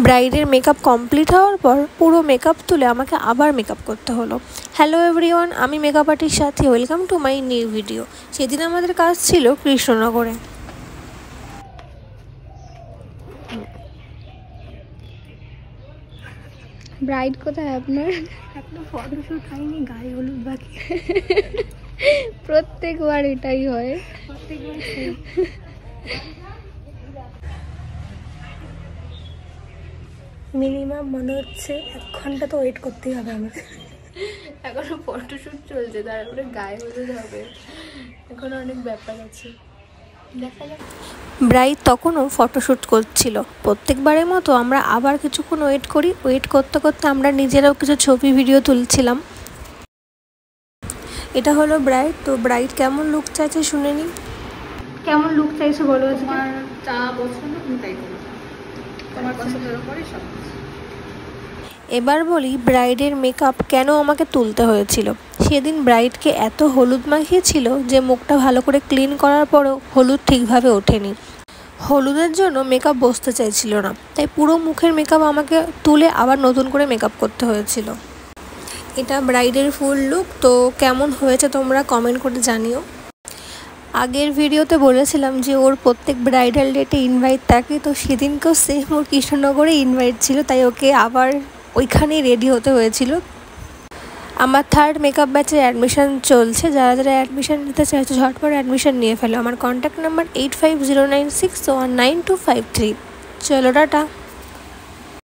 ব্রাইডের makeup complete হওয়ার পর পুরো মেকআপ তুলে আমাকে আবার মেকআপ করতে হলো। হ্যালো এভরিওয়ান, আমি makeup artist Sathi, welcome to my new video. সেদিন আমাদের কাজ ছিল কৃষ্ণনগরে। ব্রাইড কোথায় আপনার? এখনো ফটোশুট হয়নি, গায়ে হলুদ বাকি। প্রত্যেকবার এটাই হয়। মিনিমাম মনে হচ্ছে 1 ঘন্টা তো ওয়েট করতেই হবে আমাদের। এখনো ফটোশুট চলছে, তারপরে গায়ে হলুদ হবে, এখন অনেক ব্যাপার আছে, দেখা যাক। ব্রাইড তখনও ফটোশ্যুট করছিল। প্রত্যেকবারের মতো আমরা আবার কিছুক্ষণ ওয়েট করি। ওয়েট করতে করতে আমরা নিজেরাও কিছু ছবি ভিডিও তুলছিলাম। এটা হলো ব্রাইড। তো ব্রাইড কেমন লুক চাইছে শুনে নি। কেমন লুক চাইছে বলো? তোমার যা পছন্দ তুমি তাই করো, তোমার পছন্দের উপরে সব। এবার বলি ব্রাইডের মেকআপ কেন আমাকে তুলতে হয়েছিল। সেদিন ব্রাইডকে এত হলুদ মাখিয়েছিল যে মুখটা ভালো করে ক্লিন করার পরেও হলুদ ঠিকভাবে ওঠেনি। হলুদের জন্য মেকআপ বসতে চাইছিল না, তাই পুরো মুখের মেকআপ আমাকে তুলে আবার নতুন করে মেকআপ করতে হয়েছিল। এটা ব্রাইডের ফুল লুক। তো কেমন হয়েছে তোমরা কমেন্ট করে জানিও। আগের ভিডিওতে বলেছিলাম যে ওর প্রত্যেক ব্রাইডাল ডেটে ইনভাইট থাকে, তো সেদিনকেও সেম ওর কৃষ্ণনগরে ইনভাইট ছিল, তাই ওকে আবার ওইখানেই রেডি হতে হয়েছিল। আমার 3rd মেকআপ ব্যাচের অ্যাডমিশন চলছে। যারা যারা অ্যাডমিশন নিতে চাইছো ঝটপট অ্যাডমিশন নিয়ে ফেলো। আমার কন্ট্যাক্ট নাম্বার 8509619253। চলো টাটা।